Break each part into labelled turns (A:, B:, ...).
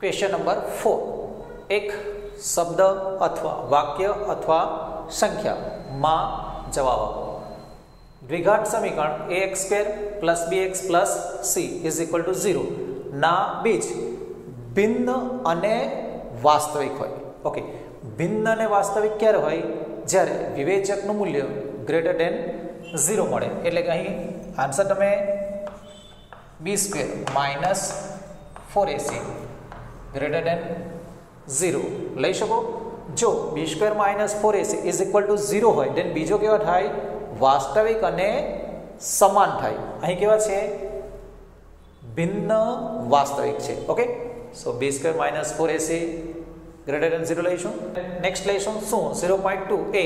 A: Question number 4 एक शब्द अथवा वाक्य अथवा संख्या में जवाब आपो। द्विघात समीकरण ax² + bx + c = 0 ना बीज भिन्न अने वास्तविक होय। ओके, भिन्न अने वास्तविक क्यारे होय? ज्यारे विवेचकनुं मूल्य ग्रेटर देन 0 मळे। एटले के अहीं आंसर तमे b² - 4ac ग्रेटर देन 0 लई शको। जो b² - 4ac = 0 होय देन बीजो केवा थाय? वास्तविक अने समान थाय। अहीं केवा छे? भिन्न वास्तविक छे। Okay, so b² - 4ac greater than 0 लईशुं। नेक्स्ट लईशुं शुं 0.2 a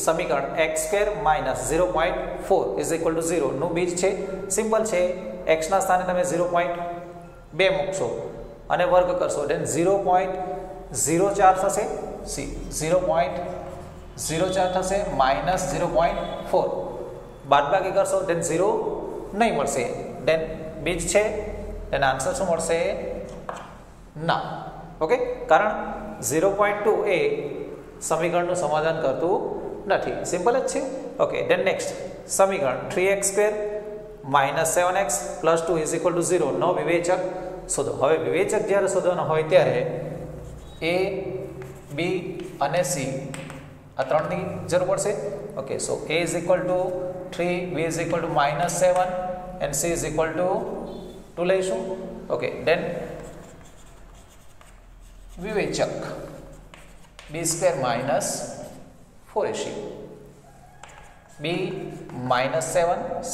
A: समीकरण x² - 0.4 = 0 નું બીજ છે। સિમ્પલ છે, x ના સ્થાને તમે 0.2 મૂકશો અને વર્ગ કરશો દેન 0.04 થશે। c 0.04 થશે માઈનસ 0.4 બાદબાકી કરશો દેન 0 નહીં મળશે। દેન બીજ છે देन आंसर શું મળશે? ના। ओके, कारण 0.2 ए समीकरण समाधान करतु नहीं, सिंपल ज छे। ओके, देन नेक्स्ट समीकरण 3x² - 7x + 2 = 0 नो विवेचक शोधो। हवे विवेचक ज्यारे शोधवानो होय त्यारे a b અને c आ त्रणनी जरूर पड़शे। Okay, so a = 3, b = -7 and c = 2 લઈશું। ओके, देन विवेचक b² - 4ac b - 7² -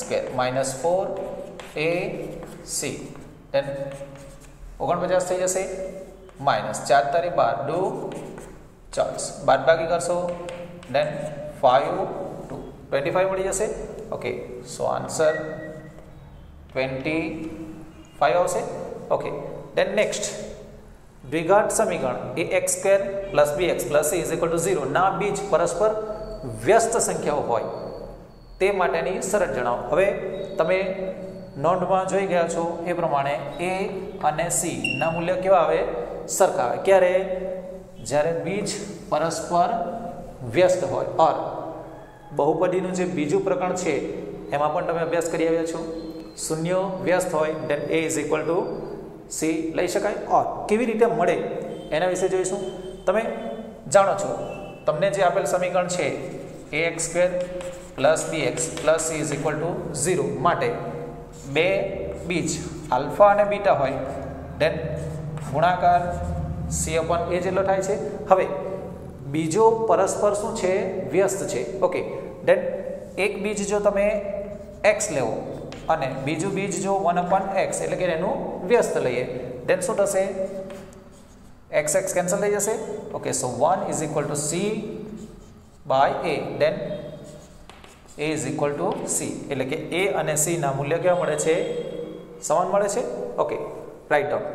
A: 4ac then 49 થઈ જશે -4 * 12 2 40 બાદબાકી કરશો देन 5 2 25 મળી જશે। ओके, सो आंसर 25 આવશે। ओके, देन नेक्स्ट द्विघात समीकरण ax² + bx + c = 0 ना बीज परस्पर व्यस्त संख्याओ होय ते माटेनी शरत जणावो। हवे तमे नोंधमां जोई गया छो ए प्रमाणे a અને c ना मूल्य केवा आवे? सरखा आवे। क्यारे? ज्यारे बीज परस्पर व्यस्त होय। और बहुपदीनुं जे बीजું प्रकरण छे एमां पण तमे अभ्यास करी आव्या छो। शून्य व्यस्त होय देन a = c लई शकाय। और केवी रीते मळे एना विषे जोईशुं। तमे जाणो छो तमने जे आपेल समीकरण छे ax² + bx + c = 0 माटे बे बीज अल्फा અને बीटा होय देन गुणाकार c/a જેટલો થાય છે। હવે બીજો પરસ્પર શું છે? વ્યસ્ત છે। ઓકે, देन एक बीज जो तमे x લેવો અને બીજું બીજ જો 1/x એટલે કે એનું વ્યસ્ત લઈએ देन શું થશે? x કેન્સલ થઈ જશે। Okay, so 1 = c/a then a = c એટલે કે a અને c ના મૂલ્ય કેવા મળે છે? સમાન મળે છે। Okay, right down.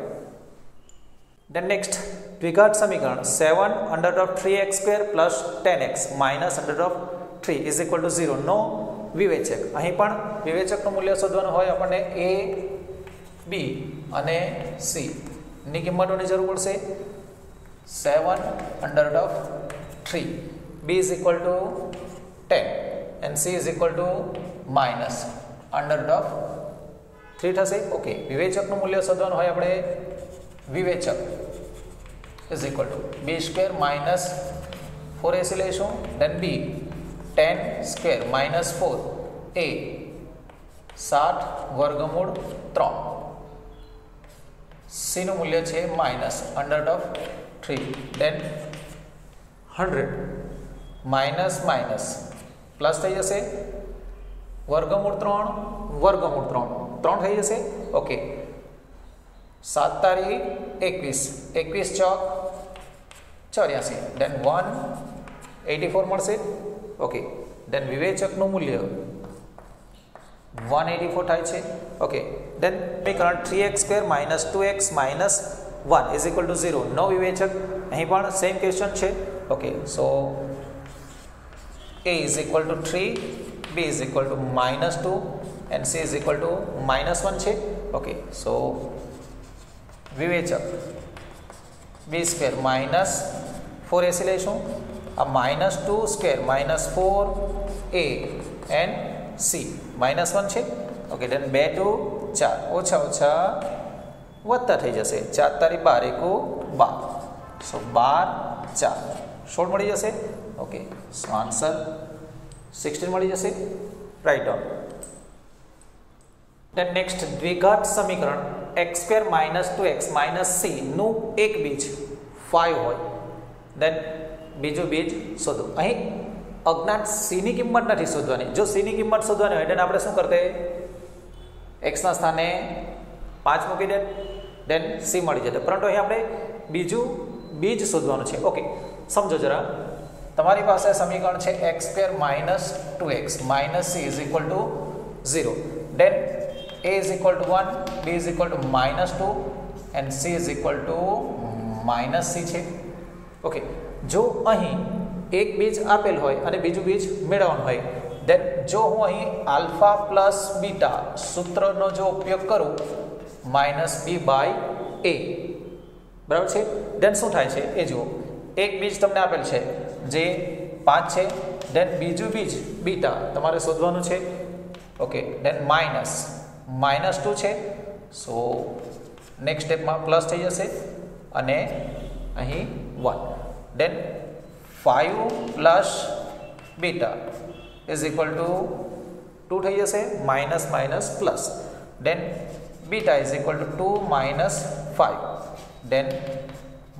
A: Then next द्विघात समीकरण 7√3x² + 10x - √3 = 0 नो विवेचक। અહીં પણ વિવેચકનું મૂલ્ય શોધવાનું હોય આપણને a b અને c ની કિંમતોની જરૂર પડશે। 7√3 b = 10 and c =√3 થશે। ઓકે, વિવેચકનું મૂલ્ય શોધવાનું હોય આપણે विवेचक b² - 4ac લઈશું देन b 10² - 4 a 7√3 c નું મૂલ્ય છે -√3 देन 100 પ્લસ થઈ જશે √3 3 થઈ જશે। ઓકે, 7 તારીખ 21 21 ચોક 84 देन 184 મળશે। ओके, देन विवेचकનું મૂલ્ય 184 થાય છે। ओके, देन समीकरण 3x² - 2x - 1 = 0 નો વિવેચક। અહીં પણ સેમ ક્વેશ્ચન છે। Okay, so a = 3 b = -2 and c = -1 છે। ओके, सो विवेचक बी स्क्वेर माइनस 4ac લઈશું આ -2 માઇનસ 4a એન્ડ c -1 છે ઓકે ધેન 2 2 4 ઓછા ઓછા વત્તા થઈ જશે 4 તારી 12 એકુ 12 સો 12 4 16 મળી જશે ઓકે સો આન્સર 16 મળી જશે રાઈટ ડાઉન ધેન નેક્સ્ટ દ્વિઘાત સમીકરણ x² - 2x - c નું એક બીજ 5 હોય ધેન બીજું બીજ શોધો અહીં અજ્ઞાત c ની કિંમત નથી શોધવાની જો c ની કિંમત શોધવાની હોય then આપણે શું કરતે x ના સ્થાને 5 મૂકી દે then c મળી જશે પરંતુ અહીં આપણે બીજું બીજ શોધવાનું છે ઓકે સમજો જરા તમારી પાસે સમીકરણ છે x² - 2x - c = 0 then a is equal to 1 b is equal to -2 and c is equal to -c છે ઓકે જો અહીં એક બીજ આપેલ હોય અને બીજું બીજ મેળવવાનું હોય then જો હું અહીં આલ્ફા પ્લસ બીટા સૂત્રનો જો ઉપયોગ કરું -b/a બરાબર છે then શું થાય છે એ જુઓ એક બીજ તમને આપેલ છે જે 5 છે then બીજું બીજ બીટા તમારે શોધવાનું છે ઓકે then -2 છે સો નેક્સ્ટ સ્ટેપમાં પ્લસ થઈ જશે અને અહીં 1 then 5 plus beta is equal two 2 થઈ જશે minus plus then beta is equal two 2 - 5 then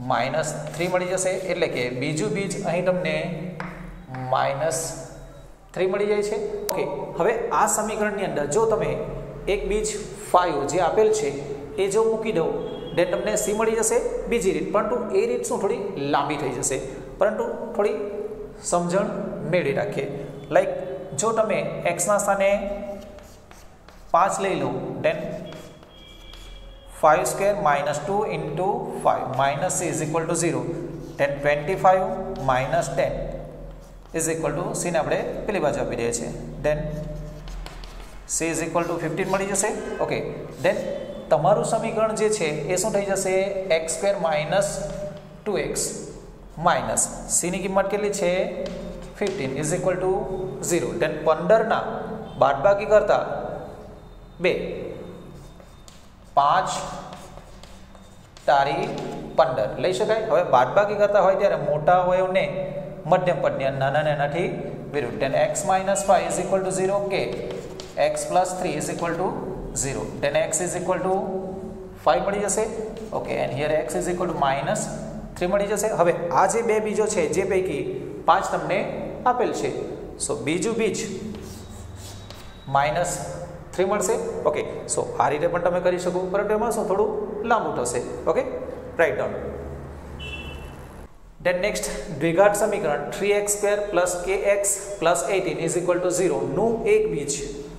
A: -3 મળી જશે એટલે કે બીજું બીજ અહીં તમને -3 મળી જાય છે ઓકે હવે આ સમીકરણની અંદર જો તમે એક બીજ 5 જે આપેલ છે એ જો મૂકી દો then તમને c મળી જશે બીજી રીત પરંતુ એ રીત શું થોડી લાંબી થઈ જશે પરંતુ થોડી સમજણ મેળવી રાખીએ લાઈક જો તમે x ના સ્થાને 5 લઈ લો then 5² - 2 × 5 - c is equal to 0 then 25 - 10 is equal to c ને આપણે પેલી બાજુ આપી દઈએ છીએ then c is equal to 15 મળી જશે ઓકે then તમારું સમીકરણ જે છે એ શું થઈ જશે x² - 2x માઇનસ c ની કિંમત કેટલી છે 15 is equal to 0 then 15 ના બાદબાકી કરતા 2 5 તારી 15 લઈ શકાય હવે બાદબાકી કરતા હોય ત્યારે મોટા અવયવને મધ્યમ પદની નાના નાનાથી વિરુદ્ધ then x - 5 is equal to 0 કે x + 3 is equal to 0 then x is equal to 5 મળી જશે okay and here x is equal to -3 મળી જશે હવે આ જે બે બીજો છે જે પૈકી 5 તમને આપેલ છે સો બીજું બીજ -3 મળશે ઓકે સો આ રીતે પણ તમે કરી શકો પરંતુ એમાં શું થોડું લાંબુ થશે okay right down then next દ્વિઘાત સમીકરણ 3x² + kx + 18 is equal to 0 નું એક બીજ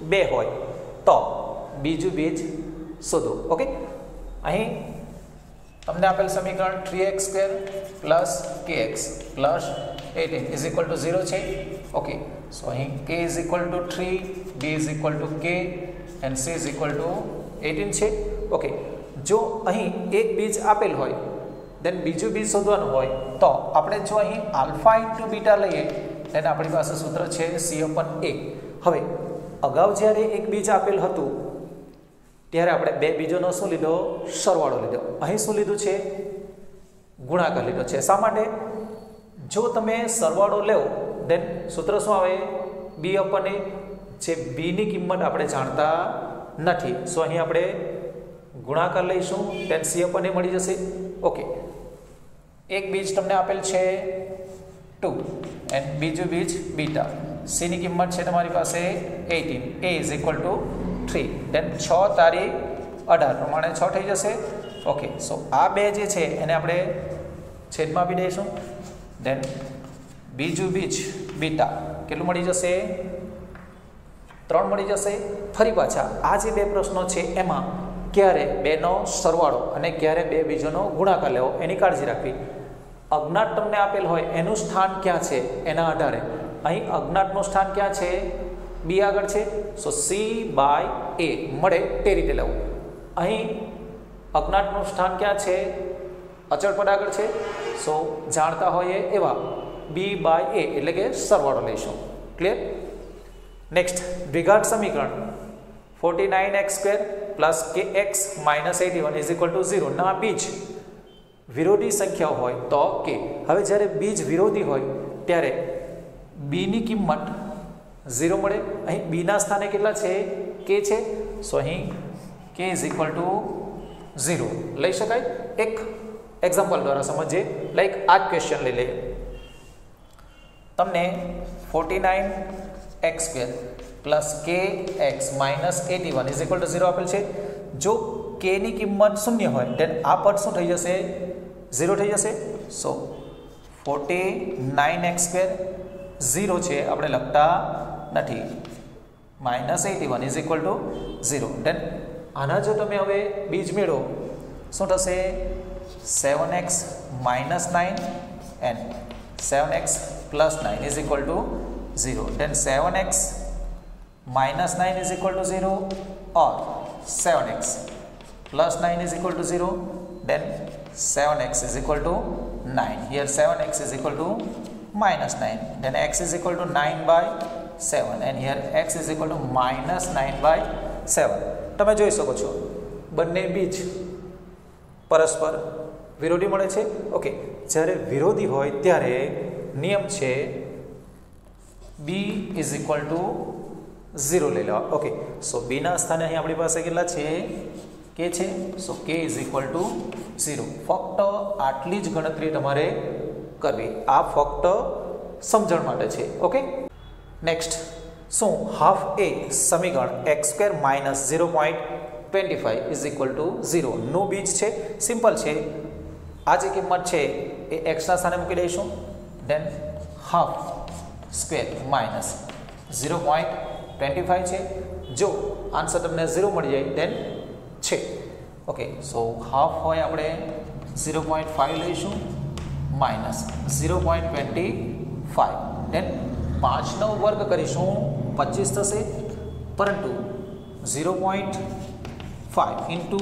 A: 2 હોય તો બીજું બીજ શોધો ઓકે અહીં તમને આપેલ સમીકરણ 3x² + kx + 18 is equal to 0 છે ઓકે સો અહીં k is equal to 3 b is equal to k and c is equal to 18 છે ઓકે જો અહીં એક બીજ આપેલ હોય then બીજું બીજ શોધવાનું હોય તો આપણે જો અહીં આલ્ફા * બીટા લઈએ then આપણી પાસે સૂત્ર છે c/a હવે અગાઉ જ્યારે એક બીજ આપેલ હતું ત્યારે આપણે બે બીજોનો શું લીધો સરવાળો લીધો અહીં શું લીધું છે ગુણાકાર લીધો છે શા માટે જો તમે સરવાળો લેવો then સૂત્ર શું આવે b/a જે b ની કિંમત આપણે જાણતા નથી સો અહીં આપણે ગુણાકાર લઈશું then c/a મળી જશે ઓકે એક બીજ તમને આપેલ છે 2 and બીજું બીજ બીટા c ની કિંમત છે તમારી પાસે 18 a is equal to 3 then 6 તારી 18 પ્રમાણે 6 થઈ જશે ઓકે સો આ બે જે છે એને આપણે છેદમાં આપી દઈશું then બીજું બીજ બીટા કેટલું મળી જશે 3 મળી જશે ફરી પાછા આ જે બે પ્રશ્નો છે એમાં ક્યારે બેનો સરવાળો અને ક્યારે બે બીજોનો ગુણાકાર લેવો એની કાળજી રાખવી અજ્ઞાત તમને આપેલ હોય એનું સ્થાન ક્યાં છે એના આધારે અહીં અજ્ઞાતનું સ્થાન ક્યાં છે b આગળ છે સો c/a મળે તે રીતે લેવું અહીં અજ્ઞાતનું સ્થાન ક્યાં છે અચળ પદ આગળ છે, સો જાણતા હોઈએ એવા બી બાય એ એટલે કે સરવાળો લઈશું. ક્લિયર? નેક્સ્ટ દ્વિઘાત સમીકરણ 49x² plus kx minus 81 is equal to 0 ના બીજ વિરોધી સંખ્યાઓ હોય તો કે. હવે જ્યારે બીજ વિરોધી હોય ત્યારે બીની કિંમત 0 મળે. અહીં બીના સ્થાને કેટલા છે? કે છે. સો અહીં કે ઇઝ ઇક્વલ ટુ 0 લઈ શકાય. એક એક્ઝામ્પલ દ્વારા સમજીએ. લાઈક આ જ ક્વેશ્ચન લઈ લઈએ. તમને 49x² plus kx minus 81 is equal to 0 આપેલ છે. જો k ની કિંમત 0 હોય then આ પદ શું થઈ જશે? 0 થઈ જશે. સો 49x² 0 છે આપણે લખતા નથી, minus 81 is equal to 0. Then આના જો તમે હવે બીજ મેળવો શું થશે? 7x minus 9 and 7x plus 9 is equal to 0. Then 7x minus 9 is equal to 0 or 7x plus 9 is equal to 0, then 7x is equal to 9. Here 7x is equal to minus 9, then x is equal to 9 by 7 and here x is equal to minus 9 by 7. તમે જોઈ શકો છો બંને બીજ પરસ્પર વિરોધી મળે છે. ઓકે, જ્યારે વિરોધી હોય ત્યારે નિયમ છે b is equal to 0 લઈ લેવા. ઓકે, સો બી ના સ્થાને અહીં આપણી પાસે કેટલા છે? કે છે. સો કે ઇઝ ઇક્વલ ટુ 0. ફક્ત આટલી જ ગણતરી તમારે કરવી. આ ફક્ત સમજણ માટે છે. ઓકે, નેક્સ્ટ શું હાફ એ સમીકરણ x² minus 0.25 is equal to 0 નું બીજ છે? સિમ્પલ છે. આ જે કિંમત છે એ એક્સના સ્થાને મૂકી દઈશું. દેન હાફ સ્ક્વેર માઇનસ 0.25 છે. જો આન્સર તમને 0 મળી જાય દેન છે. ઓકે, સો હાફ હોય આપણે 0.5 લઈશું માઇનસ 0.25. દેન 5નો વર્ગ કરીશું 25 થશે, પરંતુ 0.5 ઇન્ટુ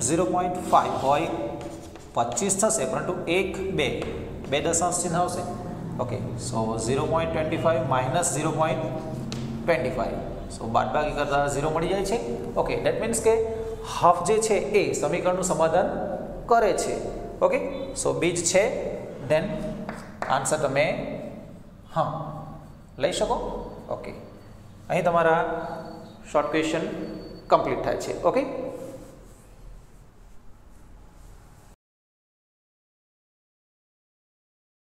A: 0.5 હોય 25 થશે, પરંતુ 1 2 દશાંશ ચિહ્ન આવશે. ઓકે, સો 0.25 માઇનસ 0.25. સો બાદબાકી કરતાં 0 મળી જાય છે. ઓકે, દેટ મીન્સ કે હાફ જે છે એ સમીકરણનું સમાધાન કરે છે. ઓકે, સો બીજ છે. દેન આન્સર તમે હા લઈ શકો. ઓકે, અહીં તમારા શોર્ટ ક્વેશ્ચન કમ્પ્લીટ થાય છે. ઓકે.